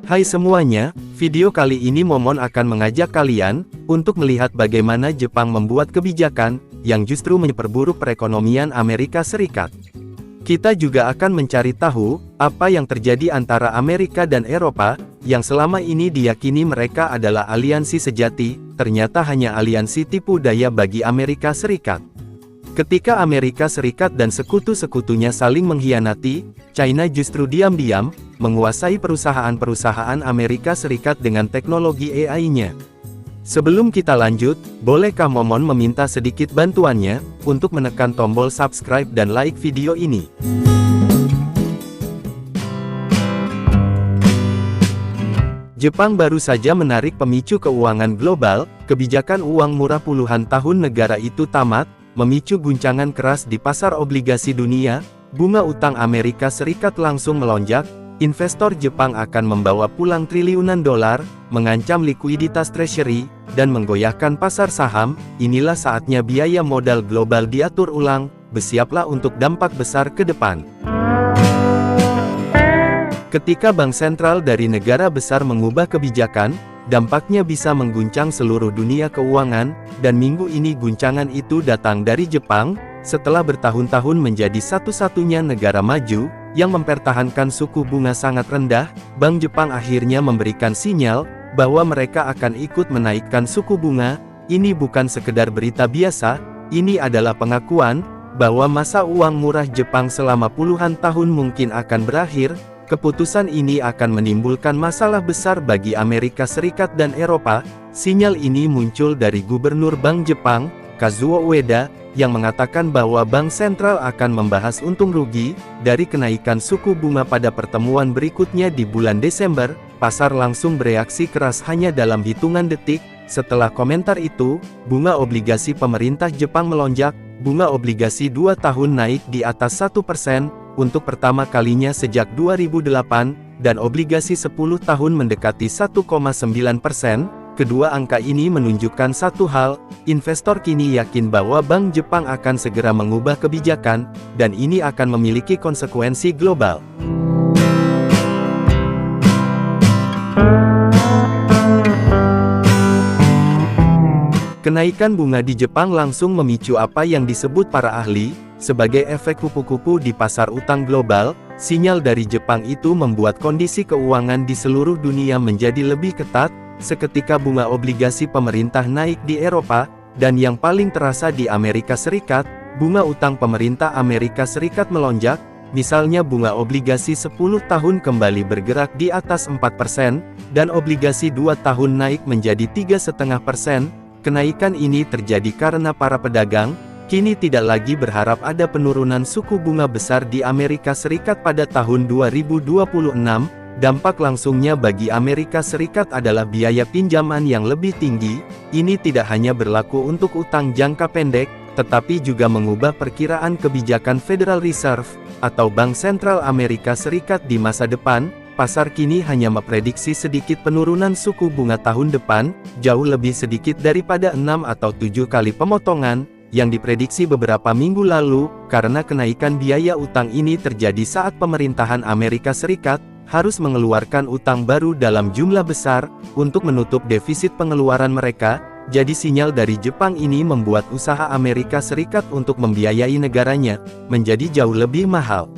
Hai semuanya, video kali ini Momon akan mengajak kalian untuk melihat bagaimana Jepang membuat kebijakan yang justru memperburuk perekonomian Amerika Serikat. Kita juga akan mencari tahu apa yang terjadi antara Amerika dan Eropa yang selama ini diyakini mereka adalah aliansi sejati, ternyata hanya aliansi tipu daya bagi Amerika Serikat. Ketika Amerika Serikat dan sekutu-sekutunya saling mengkhianati, China justru diam-diam menguasai perusahaan-perusahaan Amerika Serikat dengan teknologi AI-nya. Sebelum kita lanjut, bolehkah Momon meminta sedikit bantuannya untuk menekan tombol subscribe dan like video ini? Jepang baru saja menarik pemicu keuangan global, kebijakan uang murah puluhan tahun negara itu tamat, memicu guncangan keras di pasar obligasi dunia, bunga utang Amerika Serikat langsung melonjak, investor Jepang akan membawa pulang triliunan dolar, mengancam likuiditas treasury, dan menggoyahkan pasar saham. Inilah saatnya biaya modal global diatur ulang, bersiaplah untuk dampak besar ke depan. Ketika bank sentral dari negara besar mengubah kebijakan, dampaknya bisa mengguncang seluruh dunia keuangan, dan minggu ini guncangan itu datang dari Jepang, setelah bertahun-tahun menjadi satu-satunya negara maju yang mempertahankan suku bunga sangat rendah. Bank Jepang akhirnya memberikan sinyal bahwa mereka akan ikut menaikkan suku bunga. Ini bukan sekedar berita biasa, ini adalah pengakuan bahwa masa uang murah Jepang selama puluhan tahun mungkin akan berakhir. Keputusan ini akan menimbulkan masalah besar bagi Amerika Serikat dan Eropa. Sinyal ini muncul dari Gubernur Bank Jepang, Kazuo Ueda, yang mengatakan bahwa bank sentral akan membahas untung rugi dari kenaikan suku bunga pada pertemuan berikutnya di bulan Desember. Pasar langsung bereaksi keras hanya dalam hitungan detik. Setelah komentar itu, bunga obligasi pemerintah Jepang melonjak. Bunga obligasi 2 tahun naik di atas 1%, untuk pertama kalinya sejak 2008, dan obligasi 10 tahun mendekati 1,9%. Kedua angka ini menunjukkan satu hal, investor kini yakin bahwa Bank Jepang akan segera mengubah kebijakan, dan ini akan memiliki konsekuensi global. Kenaikan bunga di Jepang langsung memicu apa yang disebut para ahli sebagai efek kupu-kupu di pasar utang global. Sinyal dari Jepang itu membuat kondisi keuangan di seluruh dunia menjadi lebih ketat. Seketika bunga obligasi pemerintah naik di Eropa, dan yang paling terasa di Amerika Serikat, bunga utang pemerintah Amerika Serikat melonjak. Misalnya bunga obligasi 10 tahun kembali bergerak di atas 4%, dan obligasi 2 tahun naik menjadi 3,5%. Kenaikan ini terjadi karena para pedagang kini tidak lagi berharap ada penurunan suku bunga besar di Amerika Serikat pada tahun 2026. Dampak langsungnya bagi Amerika Serikat adalah biaya pinjaman yang lebih tinggi. Ini tidak hanya berlaku untuk utang jangka pendek, tetapi juga mengubah perkiraan kebijakan Federal Reserve atau Bank Sentral Amerika Serikat di masa depan. Pasar kini hanya memprediksi sedikit penurunan suku bunga tahun depan, jauh lebih sedikit daripada 6 atau 7 kali pemotongan yang diprediksi beberapa minggu lalu. Karena kenaikan biaya utang ini terjadi saat pemerintahan Amerika Serikat harus mengeluarkan utang baru dalam jumlah besar untuk menutup defisit pengeluaran mereka. Jadi sinyal dari Jepang ini membuat usaha Amerika Serikat untuk membiayai negaranya menjadi jauh lebih mahal.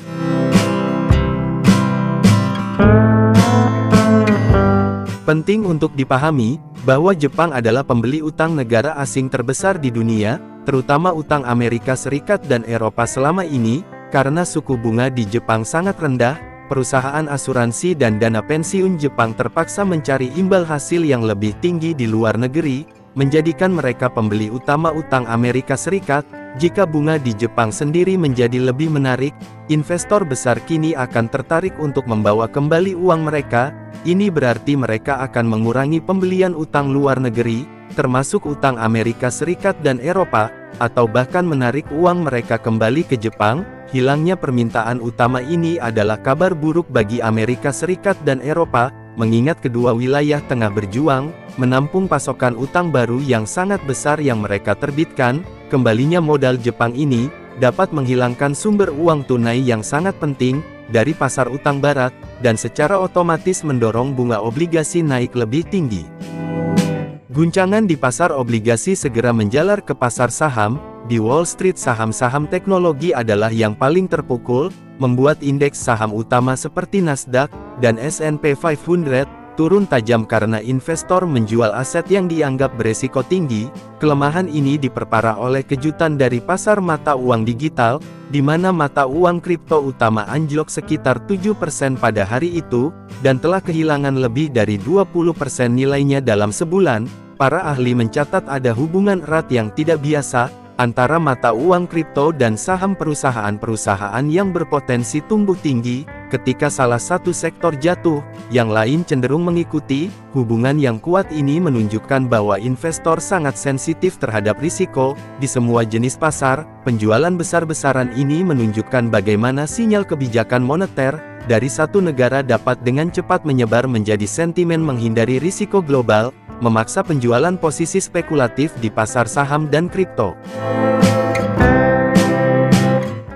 Penting untuk dipahami, bahwa Jepang adalah pembeli utang negara asing terbesar di dunia, terutama utang Amerika Serikat dan Eropa selama ini. Karena suku bunga di Jepang sangat rendah, perusahaan asuransi dan dana pensiun Jepang terpaksa mencari imbal hasil yang lebih tinggi di luar negeri, menjadikan mereka pembeli utama utang Amerika Serikat. Jika bunga di Jepang sendiri menjadi lebih menarik, investor besar kini akan tertarik untuk membawa kembali uang mereka. Ini berarti mereka akan mengurangi pembelian utang luar negeri, termasuk utang Amerika Serikat dan Eropa, atau bahkan menarik uang mereka kembali ke Jepang. Hilangnya permintaan utama ini adalah kabar buruk bagi Amerika Serikat dan Eropa, mengingat kedua wilayah tengah berjuang menampung pasokan utang baru yang sangat besar yang mereka terbitkan. Kembalinya modal Jepang ini dapat menghilangkan sumber uang tunai yang sangat penting dari pasar utang barat, dan secara otomatis mendorong bunga obligasi naik lebih tinggi. Guncangan di pasar obligasi segera menjalar ke pasar saham. Di Wall Street saham-saham teknologi adalah yang paling terpukul, membuat indeks saham utama seperti Nasdaq dan S&P 500 turun tajam karena investor menjual aset yang dianggap beresiko tinggi. Kelemahan ini diperparah oleh kejutan dari pasar mata uang digital, di mana mata uang kripto utama anjlok sekitar 7% pada hari itu, dan telah kehilangan lebih dari 20% nilainya dalam sebulan. Para ahli mencatat ada hubungan erat yang tidak biasa antara mata uang kripto dan saham perusahaan-perusahaan yang berpotensi tumbuh tinggi. Ketika salah satu sektor jatuh, yang lain cenderung mengikuti. Hubungan yang kuat ini menunjukkan bahwa investor sangat sensitif terhadap risiko di semua jenis pasar. Penjualan besar-besaran ini menunjukkan bagaimana sinyal kebijakan moneter dari satu negara dapat dengan cepat menyebar menjadi sentimen menghindari risiko global, memaksa penjualan posisi spekulatif di pasar saham dan kripto.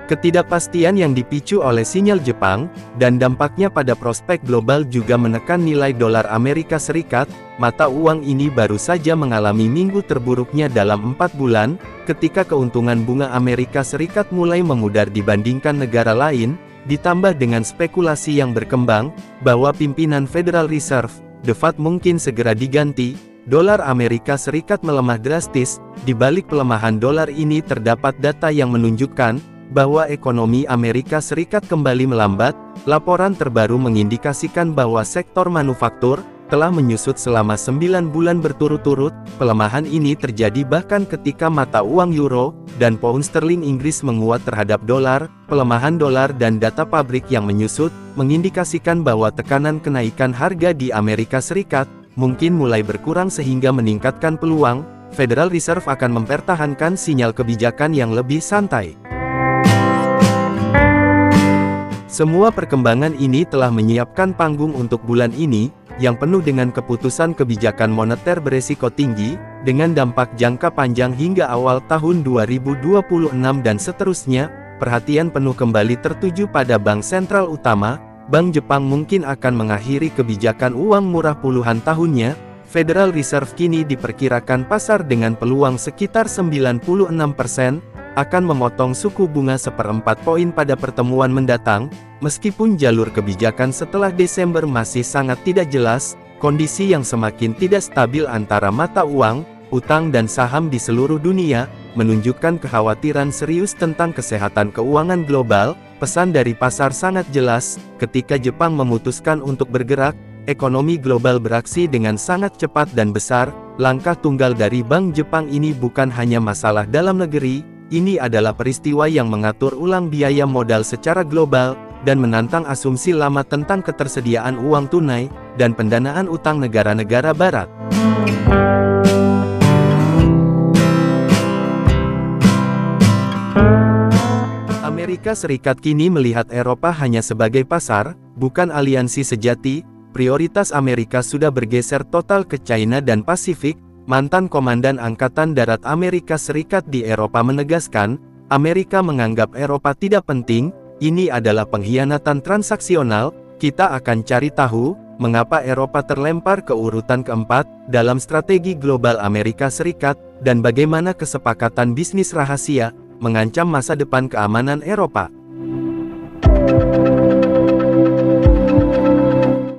Ketidakpastian yang dipicu oleh sinyal Jepang, dan dampaknya pada prospek global juga menekan nilai dolar Amerika Serikat. Mata uang ini baru saja mengalami minggu terburuknya dalam 4 bulan, ketika keuntungan bunga Amerika Serikat mulai memudar dibandingkan negara lain, ditambah dengan spekulasi yang berkembang, bahwa pimpinan Federal Reserve, The Fed mungkin segera diganti. Dolar Amerika Serikat melemah drastis. Di balik pelemahan dolar ini terdapat data yang menunjukkan bahwa ekonomi Amerika Serikat kembali melambat. Laporan terbaru mengindikasikan bahwa sektor manufaktur telah menyusut selama 9 bulan berturut-turut. Pelemahan ini terjadi bahkan ketika mata uang euro dan pound sterling Inggris menguat terhadap dolar. Pelemahan dolar dan data pabrik yang menyusut mengindikasikan bahwa tekanan kenaikan harga di Amerika Serikat mungkin mulai berkurang, sehingga meningkatkan peluang Federal Reserve akan mempertahankan sinyal kebijakan yang lebih santai. Semua perkembangan ini telah menyiapkan panggung untuk bulan ini, yang penuh dengan keputusan kebijakan moneter beresiko tinggi, dengan dampak jangka panjang hingga awal tahun 2026 dan seterusnya. Perhatian penuh kembali tertuju pada bank sentral utama. Bank Jepang mungkin akan mengakhiri kebijakan uang murah puluhan tahunnya. Federal Reserve kini diperkirakan pasar dengan peluang sekitar 96%, akan memotong suku bunga 1/4 poin pada pertemuan mendatang. Meskipun jalur kebijakan setelah Desember masih sangat tidak jelas, kondisi yang semakin tidak stabil antara mata uang, utang dan saham di seluruh dunia, menunjukkan kekhawatiran serius tentang kesehatan keuangan global. Pesan dari pasar sangat jelas, ketika Jepang memutuskan untuk bergerak, ekonomi global beraksi dengan sangat cepat dan besar. Langkah tunggal dari Bank Jepang ini bukan hanya masalah dalam negeri, ini adalah peristiwa yang mengatur ulang biaya modal secara global, dan menantang asumsi lama tentang ketersediaan uang tunai, dan pendanaan utang negara-negara barat. Amerika Serikat kini melihat Eropa hanya sebagai pasar, bukan aliansi sejati. Prioritas Amerika sudah bergeser total ke China dan Pasifik. Mantan Komandan Angkatan Darat Amerika Serikat di Eropa menegaskan, Amerika menganggap Eropa tidak penting. Ini adalah pengkhianatan transaksional. Kita akan cari tahu, mengapa Eropa terlempar ke urutan keempat, dalam strategi global Amerika Serikat, dan bagaimana kesepakatan bisnis rahasia, mengancam masa depan keamanan Eropa.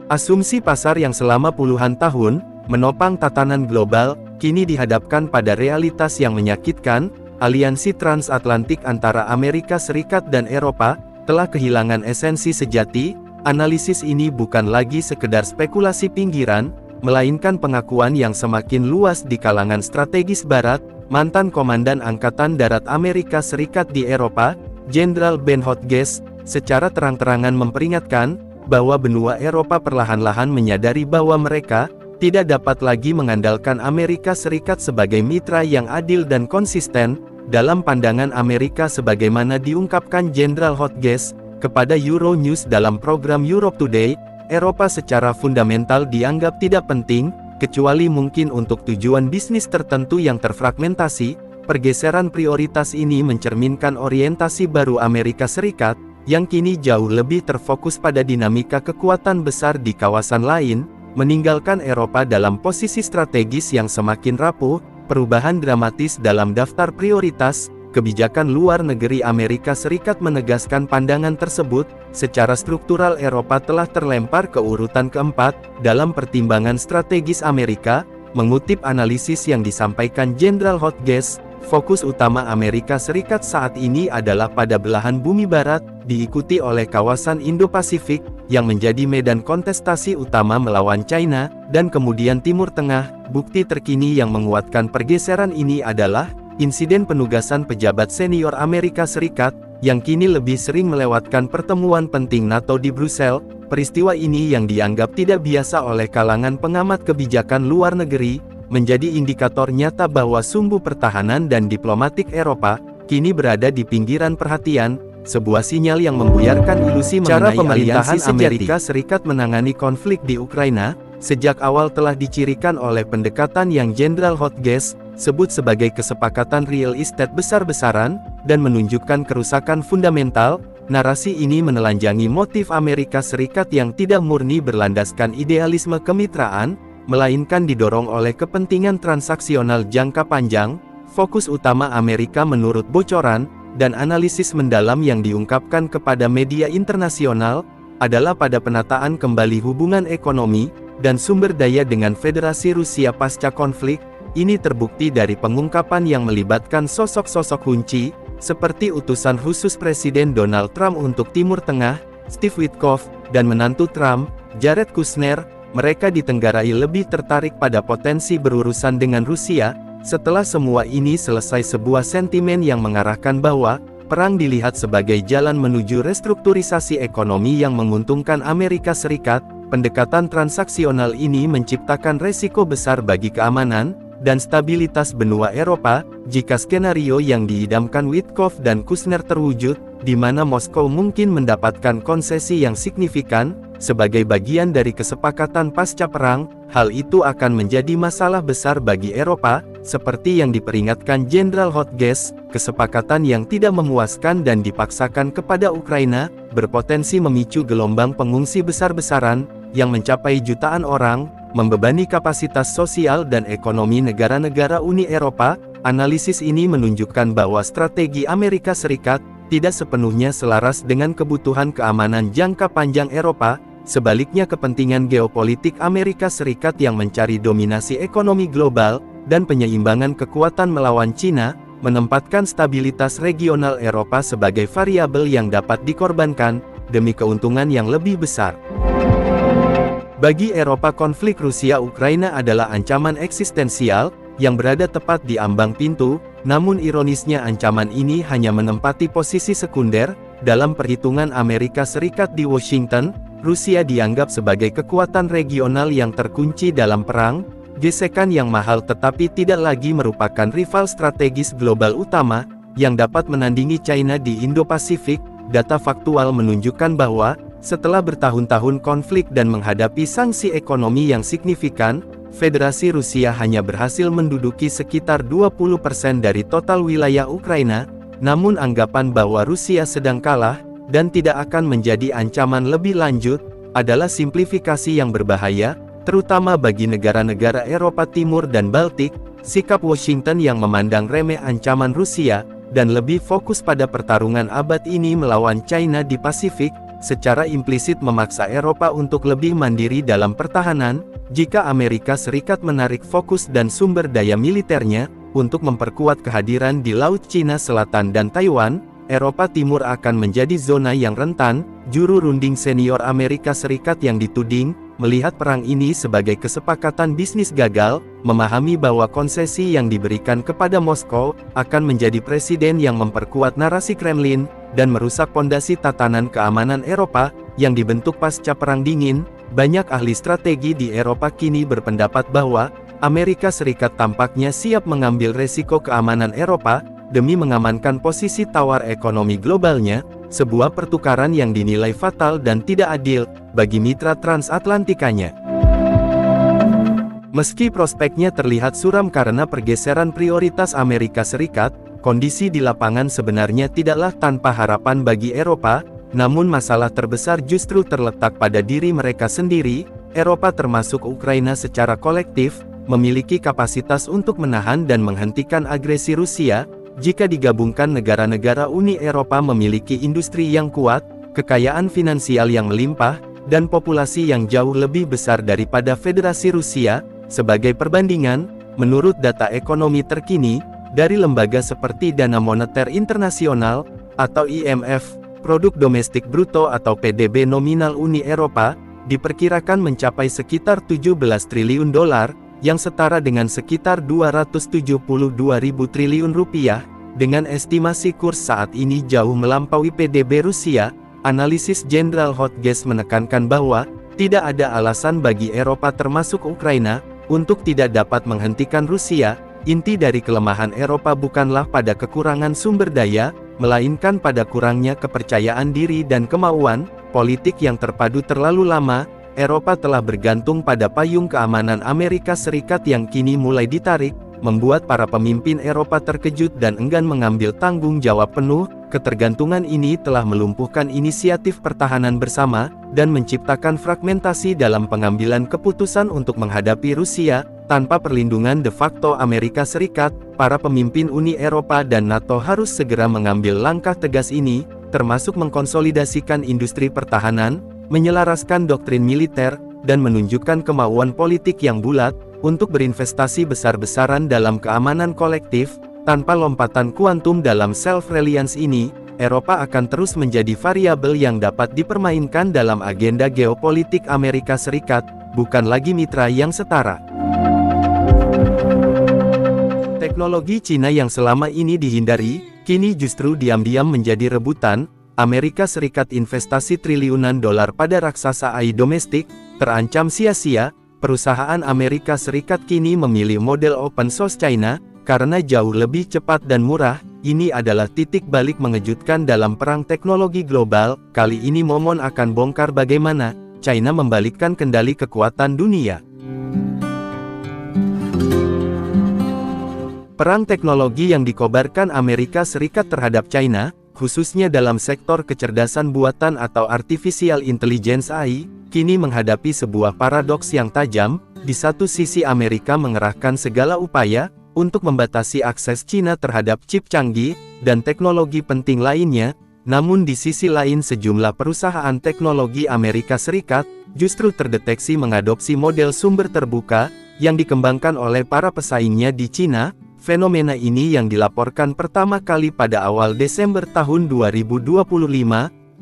Asumsi pasar yang selama puluhan tahun menopang tatanan global, kini dihadapkan pada realitas yang menyakitkan. Aliansi transatlantik antara Amerika Serikat dan Eropa telah kehilangan esensi sejati. Analisis ini bukan lagi sekedar spekulasi pinggiran, melainkan pengakuan yang semakin luas di kalangan strategis Barat. Mantan Komandan Angkatan Darat Amerika Serikat di Eropa, Jenderal Ben Hodges, secara terang-terangan memperingatkan bahwa benua Eropa perlahan-lahan menyadari bahwa mereka tidak dapat lagi mengandalkan Amerika Serikat sebagai mitra yang adil dan konsisten. Dalam pandangan Amerika sebagaimana diungkapkan Jenderal Hodges kepada Euronews dalam program Europe Today, Eropa secara fundamental dianggap tidak penting, kecuali mungkin untuk tujuan bisnis tertentu yang terfragmentasi. Pergeseran prioritas ini mencerminkan orientasi baru Amerika Serikat. yang kini jauh lebih terfokus pada dinamika kekuatan besar di kawasan lain, meninggalkan Eropa dalam posisi strategis yang semakin rapuh. Perubahan dramatis dalam daftar prioritas kebijakan luar negeri Amerika Serikat menegaskan pandangan tersebut. Secara struktural Eropa telah terlempar ke urutan keempat dalam pertimbangan strategis Amerika. Mengutip analisis yang disampaikan Jenderal Hodges, fokus utama Amerika Serikat saat ini adalah pada belahan bumi barat, diikuti oleh kawasan Indo-Pasifik, yang menjadi medan kontestasi utama melawan China, dan kemudian Timur Tengah. Bukti terkini yang menguatkan pergeseran ini adalah insiden penugasan pejabat senior Amerika Serikat, yang kini lebih sering melewatkan pertemuan penting NATO di Brussels. Peristiwa ini yang dianggap tidak biasa oleh kalangan pengamat kebijakan luar negeri, menjadi indikator nyata bahwa sumbu pertahanan dan diplomatik Eropa kini berada di pinggiran perhatian, sebuah sinyal yang membuyarkan ilusi mengenai pemerintahan Amerika Serikat menangani konflik di Ukraina. Sejak awal telah dicirikan oleh pendekatan yang Jenderal Hodges sebut sebagai kesepakatan real estate besar-besaran, dan menunjukkan kerusakan fundamental. Narasi ini menelanjangi motif Amerika Serikat yang tidak murni berlandaskan idealisme kemitraan, melainkan didorong oleh kepentingan transaksional jangka panjang. Fokus utama Amerika menurut bocoran dan analisis mendalam yang diungkapkan kepada media internasional adalah pada penataan kembali hubungan ekonomi dan sumber daya dengan Federasi Rusia pasca konflik. Ini terbukti dari pengungkapan yang melibatkan sosok-sosok kunci, seperti utusan khusus Presiden Donald Trump untuk Timur Tengah, Steve Witkoff, dan menantu Trump, Jared Kushner. Mereka ditenggarai lebih tertarik pada potensi berurusan dengan Rusia. Setelah semua ini selesai, sebuah sentimen yang mengarahkan bahwa perang dilihat sebagai jalan menuju restrukturisasi ekonomi yang menguntungkan Amerika Serikat. Pendekatan transaksional ini menciptakan resiko besar bagi keamanan dan stabilitas benua Eropa, jika skenario yang diidamkan Witkoff dan Kushner terwujud, di mana Moskow mungkin mendapatkan konsesi yang signifikan, sebagai bagian dari kesepakatan pasca perang. Hal itu akan menjadi masalah besar bagi Eropa, seperti yang diperingatkan Jenderal Hodges. Kesepakatan yang tidak memuaskan dan dipaksakan kepada Ukraina, berpotensi memicu gelombang pengungsi besar-besaran, yang mencapai jutaan orang, membebani kapasitas sosial dan ekonomi negara-negara Uni Eropa. Analisis ini menunjukkan bahwa strategi Amerika Serikat tidak sepenuhnya selaras dengan kebutuhan keamanan jangka panjang Eropa. Sebaliknya, kepentingan geopolitik Amerika Serikat yang mencari dominasi ekonomi global dan penyeimbangan kekuatan melawan China, menempatkan stabilitas regional Eropa sebagai variabel yang dapat dikorbankan demi keuntungan yang lebih besar. Bagi Eropa, konflik Rusia-Ukraina adalah ancaman eksistensial yang berada tepat di ambang pintu. Namun ironisnya, ancaman ini hanya menempati posisi sekunder dalam perhitungan Amerika Serikat di Washington. Rusia dianggap sebagai kekuatan regional yang terkunci dalam perang, gesekan yang mahal tetapi tidak lagi merupakan rival strategis global utama yang dapat menandingi China di Indo-Pasifik. Data faktual menunjukkan bahwa setelah bertahun-tahun konflik dan menghadapi sanksi ekonomi yang signifikan, Federasi Rusia hanya berhasil menduduki sekitar 20% dari total wilayah Ukraina. Namun anggapan bahwa Rusia sedang kalah dan tidak akan menjadi ancaman lebih lanjut adalah simplifikasi yang berbahaya, terutama bagi negara-negara Eropa Timur dan Baltik. Sikap Washington yang memandang remeh ancaman Rusia dan lebih fokus pada pertarungan abad ini melawan China di Pasifik, secara implisit memaksa Eropa untuk lebih mandiri dalam pertahanan. Jika Amerika Serikat menarik fokus dan sumber daya militernya untuk memperkuat kehadiran di Laut Cina Selatan dan Taiwan, Eropa Timur akan menjadi zona yang rentan. Juru runding senior Amerika Serikat yang dituding melihat perang ini sebagai kesepakatan bisnis gagal, memahami bahwa konsesi yang diberikan kepada Moskow akan menjadi presiden yang memperkuat narasi Kremlin dan merusak pondasi tatanan keamanan Eropa yang dibentuk pasca Perang Dingin. Banyak ahli strategi di Eropa kini berpendapat bahwa Amerika Serikat tampaknya siap mengambil resiko keamanan Eropa demi mengamankan posisi tawar ekonomi globalnya, sebuah pertukaran yang dinilai fatal dan tidak adil bagi mitra transatlantikanya. Meski prospeknya terlihat suram karena pergeseran prioritas Amerika Serikat, kondisi di lapangan sebenarnya tidaklah tanpa harapan bagi Eropa. namun masalah terbesar justru terletak pada diri mereka sendiri. Eropa termasuk Ukraina secara kolektif, memiliki kapasitas untuk menahan dan menghentikan agresi Rusia. Jika digabungkan, negara-negara Uni Eropa memiliki industri yang kuat, kekayaan finansial yang melimpah, dan populasi yang jauh lebih besar daripada Federasi Rusia. Sebagai perbandingan, menurut data ekonomi terkini dari lembaga seperti Dana Moneter Internasional atau IMF, produk domestik bruto atau PDB nominal Uni Eropa diperkirakan mencapai sekitar 17 triliun dolar, yang setara dengan sekitar 272.000 triliun rupiah, dengan estimasi kurs saat ini jauh melampaui PDB Rusia. Analisis Jenderal Hodges menekankan bahwa tidak ada alasan bagi Eropa termasuk Ukraina untuk tidak dapat menghentikan Rusia. Inti dari kelemahan Eropa bukanlah pada kekurangan sumber daya, melainkan pada kurangnya kepercayaan diri dan kemauan politik yang terpadu terlalu lama. Eropa telah bergantung pada payung keamanan Amerika Serikat yang kini mulai ditarik, membuat para pemimpin Eropa terkejut dan enggan mengambil tanggung jawab penuh. Ketergantungan ini telah melumpuhkan inisiatif pertahanan bersama, dan menciptakan fragmentasi dalam pengambilan keputusan untuk menghadapi Rusia. Tanpa perlindungan de facto Amerika Serikat, para pemimpin Uni Eropa dan NATO harus segera mengambil langkah tegas ini, termasuk mengkonsolidasikan industri pertahanan, menyelaraskan doktrin militer, dan menunjukkan kemauan politik yang bulat untuk berinvestasi besar-besaran dalam keamanan kolektif. Tanpa lompatan kuantum dalam self-reliance ini, Eropa akan terus menjadi variabel yang dapat dipermainkan dalam agenda geopolitik Amerika Serikat, bukan lagi mitra yang setara. Teknologi Cina yang selama ini dihindari, kini justru diam-diam menjadi rebutan. Amerika Serikat investasi triliunan dolar pada raksasa AI domestik, terancam sia-sia. Perusahaan Amerika Serikat kini memilih model open source China, karena jauh lebih cepat dan murah. Ini adalah titik balik mengejutkan dalam perang teknologi global. Kali ini Momon akan bongkar bagaimana China membalikkan kendali kekuatan dunia. Perang teknologi yang dikobarkan Amerika Serikat terhadap China, khususnya dalam sektor kecerdasan buatan atau artificial intelligence AI, kini menghadapi sebuah paradoks yang tajam. Di satu sisi Amerika mengerahkan segala upaya untuk membatasi akses Cina terhadap chip canggih dan teknologi penting lainnya, namun di sisi lain sejumlah perusahaan teknologi Amerika Serikat justru terdeteksi mengadopsi model sumber terbuka yang dikembangkan oleh para pesaingnya di Cina. Fenomena ini yang dilaporkan pertama kali pada awal Desember tahun 2025,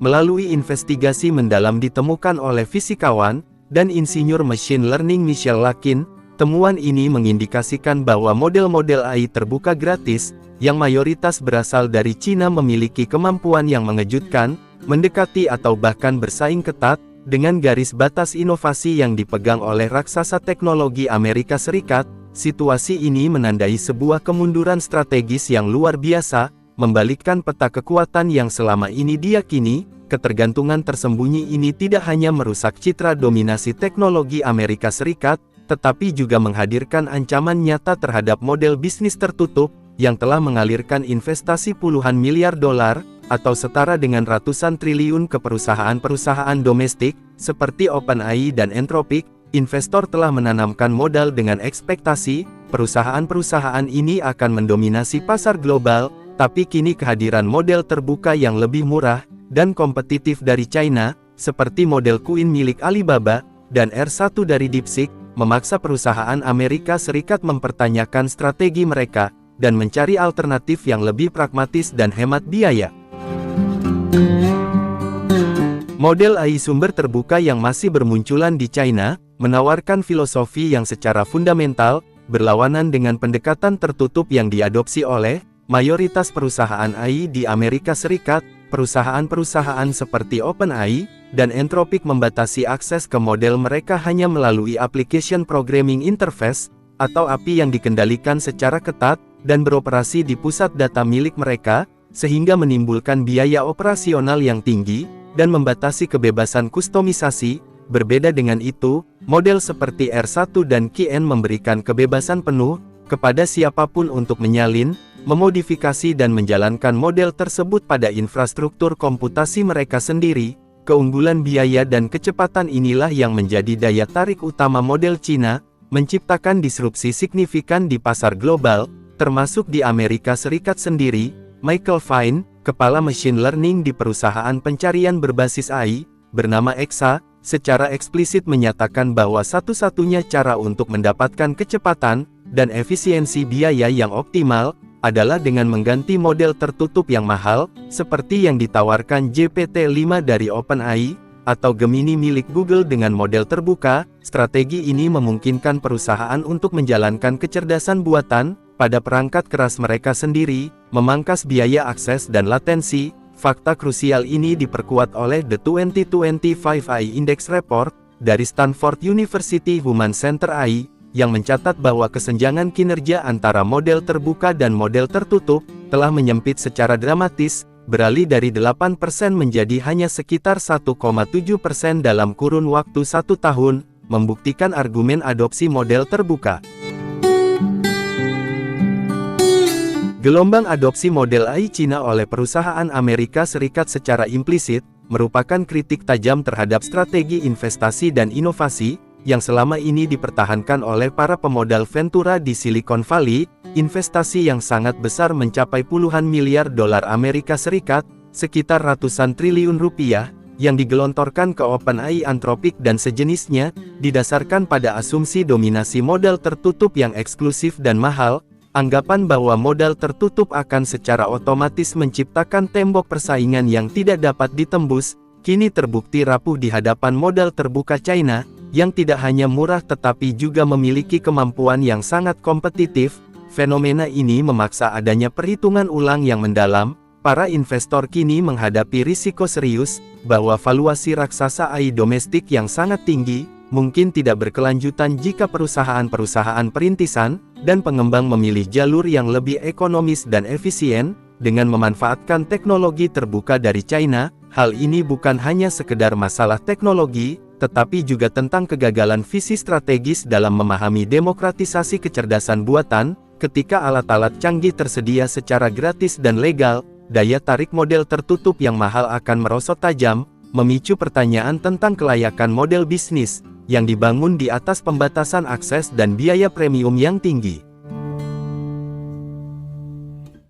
melalui investigasi mendalam ditemukan oleh fisikawan dan insinyur machine learning Michelle Larkin. Temuan ini mengindikasikan bahwa model-model AI terbuka gratis, yang mayoritas berasal dari Cina memiliki kemampuan yang mengejutkan, mendekati atau bahkan bersaing ketat dengan garis batas inovasi yang dipegang oleh raksasa teknologi Amerika Serikat. Situasi ini menandai sebuah kemunduran strategis yang luar biasa, membalikkan peta kekuatan yang selama ini diyakini. Ketergantungan tersembunyi ini tidak hanya merusak citra dominasi teknologi Amerika Serikat, tetapi juga menghadirkan ancaman nyata terhadap model bisnis tertutup, yang telah mengalirkan investasi puluhan miliar dolar, atau setara dengan ratusan triliun ke perusahaan-perusahaan domestik, seperti OpenAI dan Anthropic. Investor telah menanamkan modal dengan ekspektasi, perusahaan-perusahaan ini akan mendominasi pasar global, tapi kini kehadiran model terbuka yang lebih murah dan kompetitif dari China, seperti model Qwen milik Alibaba, dan R1 dari DeepSeek, memaksa perusahaan Amerika Serikat mempertanyakan strategi mereka, dan mencari alternatif yang lebih pragmatis dan hemat biaya. Model AI sumber terbuka yang masih bermunculan di China, menawarkan filosofi yang secara fundamental, berlawanan dengan pendekatan tertutup yang diadopsi oleh mayoritas perusahaan AI di Amerika Serikat. Perusahaan-perusahaan seperti OpenAI dan Anthropic membatasi akses ke model mereka hanya melalui Application Programming Interface, atau API yang dikendalikan secara ketat, dan beroperasi di pusat data milik mereka, sehingga menimbulkan biaya operasional yang tinggi, dan membatasi kebebasan kustomisasi. Berbeda dengan itu, model seperti R1 dan Qwen memberikan kebebasan penuh kepada siapapun untuk menyalin, memodifikasi dan menjalankan model tersebut pada infrastruktur komputasi mereka sendiri. Keunggulan biaya dan kecepatan inilah yang menjadi daya tarik utama model Cina, menciptakan disrupsi signifikan di pasar global, termasuk di Amerika Serikat sendiri. Michael Fine, kepala machine learning di perusahaan pencarian berbasis AI, bernama Exa, secara eksplisit menyatakan bahwa satu-satunya cara untuk mendapatkan kecepatan dan efisiensi biaya yang optimal adalah dengan mengganti model tertutup yang mahal, seperti yang ditawarkan GPT-5 dari OpenAI, atau Gemini milik Google dengan model terbuka. Strategi ini memungkinkan perusahaan untuk menjalankan kecerdasan buatan pada perangkat keras mereka sendiri, memangkas biaya akses dan latensi. Fakta krusial ini diperkuat oleh The 2025 AI Index Report dari Stanford University Human Center AI, yang mencatat bahwa kesenjangan kinerja antara model terbuka dan model tertutup telah menyempit secara dramatis, beralih dari 8% menjadi hanya sekitar 1,7% dalam kurun waktu 1 tahun, membuktikan argumen adopsi model terbuka. Gelombang adopsi model AI Cina oleh perusahaan Amerika Serikat secara implisit merupakan kritik tajam terhadap strategi investasi dan inovasi yang selama ini dipertahankan oleh para pemodal Ventura di Silicon Valley. Investasi yang sangat besar mencapai puluhan miliar dolar Amerika Serikat, sekitar ratusan triliun rupiah, yang digelontorkan ke OpenAI, Anthropic dan sejenisnya, didasarkan pada asumsi dominasi modal tertutup yang eksklusif dan mahal. Anggapan bahwa modal tertutup akan secara otomatis menciptakan tembok persaingan yang tidak dapat ditembus, kini terbukti rapuh di hadapan modal terbuka China, yang tidak hanya murah tetapi juga memiliki kemampuan yang sangat kompetitif. Fenomena ini memaksa adanya perhitungan ulang yang mendalam. Para investor kini menghadapi risiko serius, bahwa valuasi raksasa AI domestik yang sangat tinggi, mungkin tidak berkelanjutan jika perusahaan-perusahaan perintisan dan pengembang memilih jalur yang lebih ekonomis dan efisien, dengan memanfaatkan teknologi terbuka dari China. Hal ini bukan hanya sekedar masalah teknologi, tetapi juga tentang kegagalan visi strategis dalam memahami demokratisasi kecerdasan buatan. Ketika alat-alat canggih tersedia secara gratis dan legal, daya tarik model tertutup yang mahal akan merosot tajam, memicu pertanyaan tentang kelayakan model bisnis yang dibangun di atas pembatasan akses dan biaya premium yang tinggi.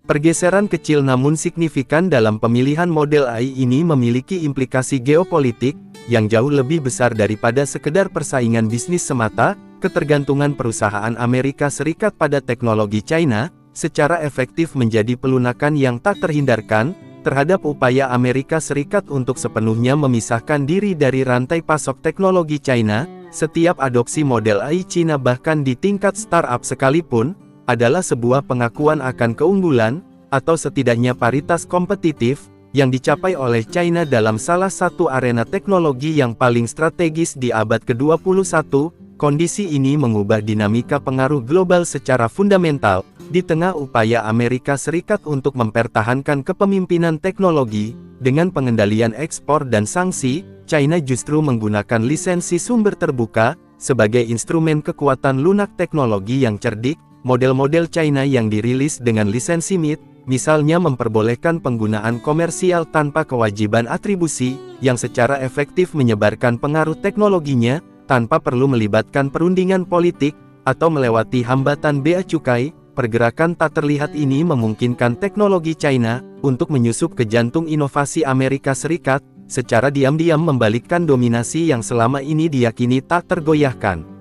Pergeseran kecil namun signifikan dalam pemilihan model AI ini memiliki implikasi geopolitik yang jauh lebih besar daripada sekedar persaingan bisnis semata. Ketergantungan perusahaan Amerika Serikat pada teknologi China secara efektif menjadi pelunakan yang tak terhindarkan terhadap upaya Amerika Serikat untuk sepenuhnya memisahkan diri dari rantai pasok teknologi China. Setiap adopsi model AI Cina, bahkan di tingkat startup sekalipun, adalah sebuah pengakuan akan keunggulan, atau setidaknya paritas kompetitif, yang dicapai oleh China dalam salah satu arena teknologi yang paling strategis di abad ke-21. Kondisi ini mengubah dinamika pengaruh global secara fundamental. Di tengah upaya Amerika Serikat untuk mempertahankan kepemimpinan teknologi, dengan pengendalian ekspor dan sanksi, China justru menggunakan lisensi sumber terbuka sebagai instrumen kekuatan lunak teknologi yang cerdik. Model-model China yang dirilis dengan lisensi MIT, misalnya memperbolehkan penggunaan komersial tanpa kewajiban atribusi, yang secara efektif menyebarkan pengaruh teknologinya, tanpa perlu melibatkan perundingan politik, atau melewati hambatan bea cukai. Pergerakan tak terlihat ini memungkinkan teknologi China untuk menyusup ke jantung inovasi Amerika Serikat, secara diam-diam membalikkan dominasi yang selama ini diyakini tak tergoyahkan.